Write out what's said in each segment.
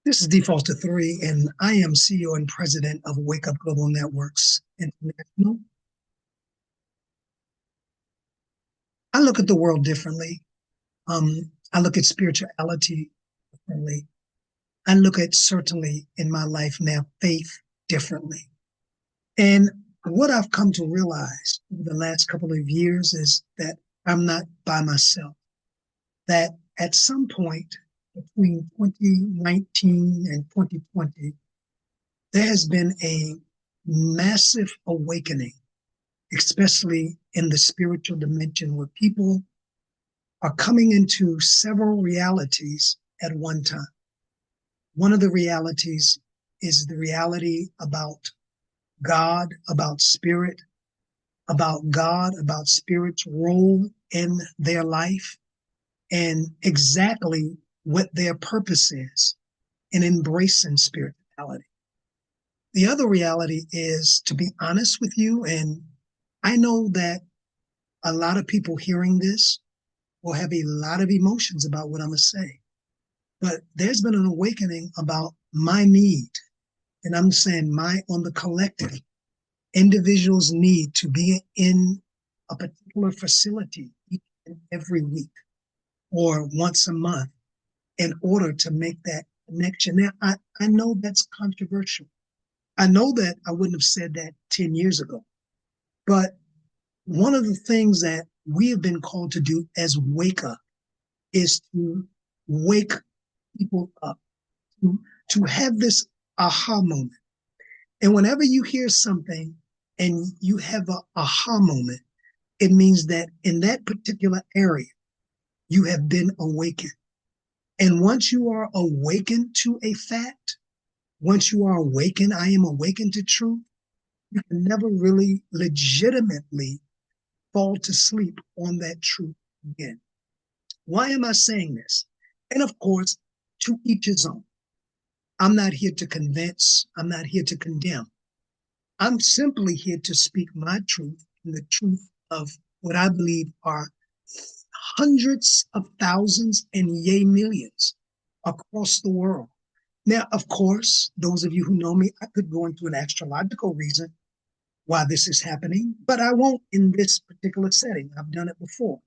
This is D Foster 3, and I am CEO and president of Wake Up Global Networks International. I look at the world differently. I look at spirituality differently. I look at, certainly in my life now, faith differently. And what I've come to realize over the last couple of years is that I'm not by myself, that at some point between 2019 and 2020, there has been a massive awakening, especially in the spiritual dimension, where people are coming into several realities at one time. One of the realities is the reality about God, about spirit, about God, about spirit's role in their life, and exactly what their purpose is in embracing spirituality. The other reality is, to be honest with you, and I know that a lot of people hearing this will have a lot of emotions about what I'm going to say, but there's been an awakening about my need. And I'm saying my, on the collective, individuals need to be in a particular facility each and every week or once a month in order to make that connection. Now, I know that's controversial. I know that I wouldn't have said that 10 years ago, but one of the things that we have been called to do as Wake Up is to wake people up, to have this aha moment. And whenever you hear something and you have an aha moment, it means that in that particular area, you have been awakened. And once you are awakened to a fact, once you are awakened, I am awakened to truth, you can never really legitimately fall to sleep on that truth again. Why am I saying this? And of course, to each his own. I'm not here to convince, I'm not here to condemn. I'm simply here to speak my truth and the truth of what I believe are hundreds of thousands and yea millions across the world. Now, of course, those of you who know me, I could go into an astrological reason why this is happening, but I won't in this particular setting. I've done it before.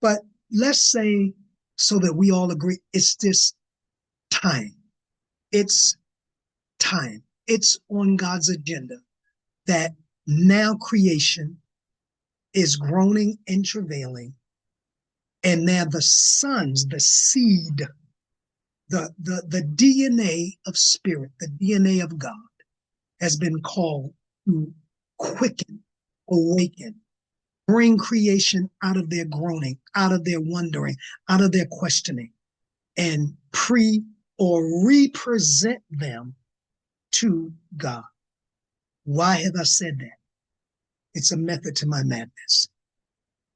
But let's say, so that we all agree, it's this time. It's time. It's on God's agenda that now creation is groaning and travailing. And now the sons, the seed, the DNA of spirit, the DNA of God has been called to quicken, awaken, bring creation out of their groaning, out of their wondering, out of their questioning, and or represent them to God. Why have I said that? It's a method to my madness.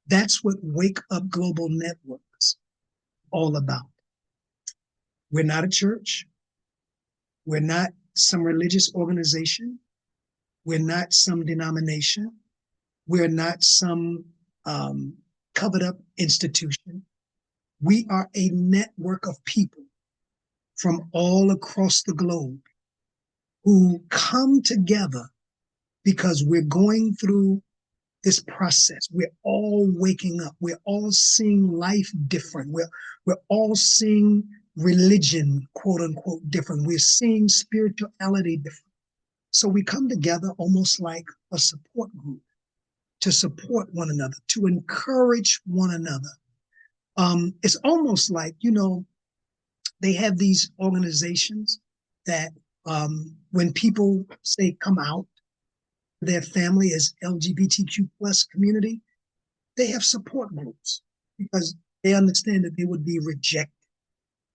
That's what Wake Up Global Networks all about. We're not a church. We're not some religious organization. We're not some denomination. We're not some covered up institution. We are a network of people from all across the globe who come together because we're going through this process. We're all waking up. We're all seeing life different. We're all seeing religion, quote unquote, different. We're seeing spirituality different. So we come together almost like a support group to support one another, to encourage one another. It's almost like, they have these organizations that when people say come out, their family as LGBTQ plus community, they have support groups because they understand that they would be rejected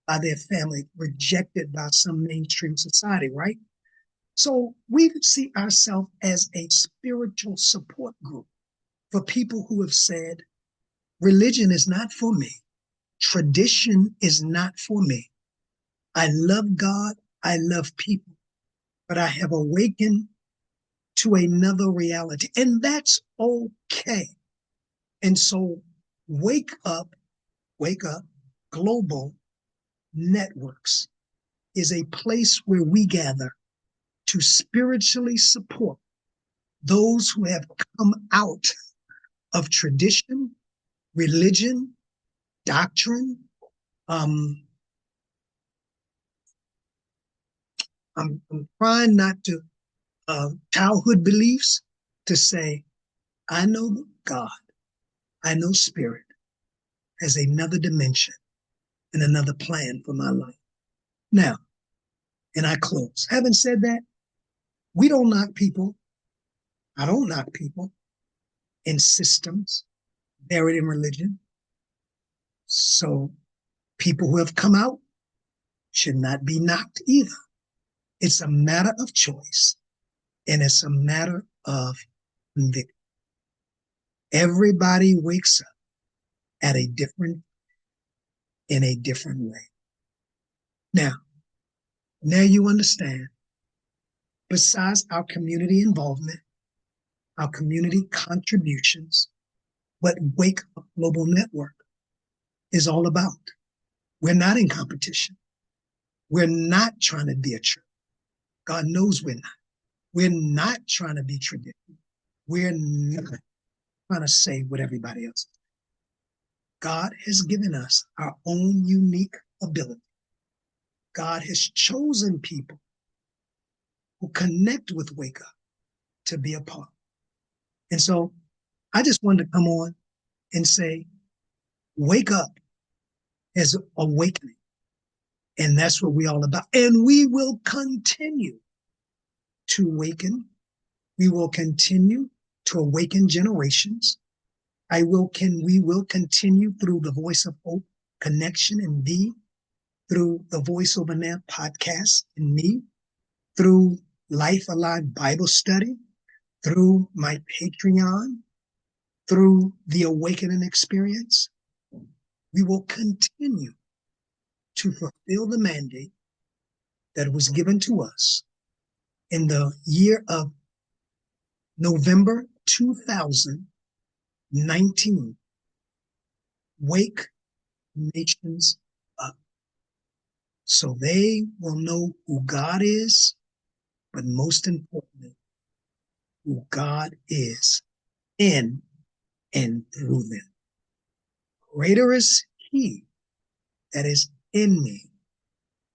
by their family, rejected by some mainstream society, right? So we see ourselves as a spiritual support group for people who have said, religion is not for me. Tradition is not for me. I love God. I love people, but I have awakened to another reality, and that's okay. And so wake up global networks is a place where we gather to spiritually support those who have come out of tradition, religion, doctrine. I'm trying not to childhood beliefs to say, I know God, I know Spirit has another dimension and another plan for my life. Now, and I close. Having said that, we don't knock people. I don't knock people in systems buried in religion. So people who have come out should not be knocked either. It's a matter of choice and it's a matter of conviction. Everybody wakes up at a different, in a different way. Now you understand, besides our community involvement, our community contributions, what Wake Up Global Network is all about. We're not in competition. We're not trying to be a church. God knows we're not. We're not trying to be traditional. We're not trying to say what everybody else is. God has given us our own unique ability. God has chosen people who connect with Wake Up to be a part. And so I just wanted to come on and say, Wake Up as awakening. And that's what we're all about. And we will continue to awaken. We will continue to awaken generations. We will continue through the Voice of Hope connection and me, through the Voice Over Now podcast and me, through Life Alive Bible Study, through my Patreon, through the Awakening Experience. We will continue to fulfill the mandate that was given to us in the year of November 2019. Wake nations up so they will know who God is, but most importantly, who God is in and through them. Greater is he that is in me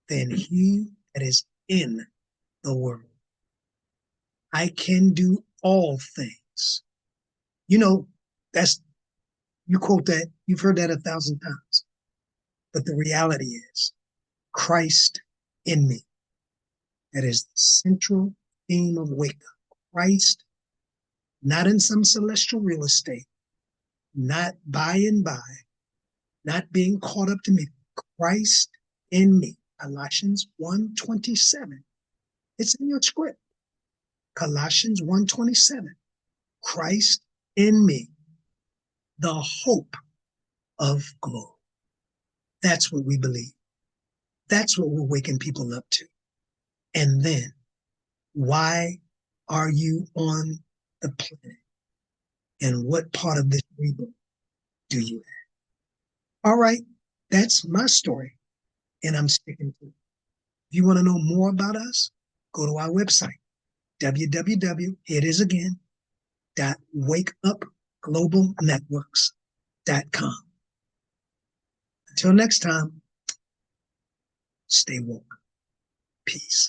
than he that is in the world. I can do all things. You know, you quote that, you've heard that 1,000 times. But the reality is, Christ in me. That is the central theme of Wake Up. Christ, not in some celestial real estate, not by and by, not being caught up to me. Christ in me. Colossians 1:27. It's in your script. Colossians 1:27. Christ in me, the hope of glory. That's what we believe. That's what we're waking people up to. And then, why are you on the planet? And what part of this rebirth do you have? All right, that's my story, and I'm sticking to it. If you want to know more about us, go to our website, www.wakeupglobalnetworks.com. Until next time, stay woke. Peace.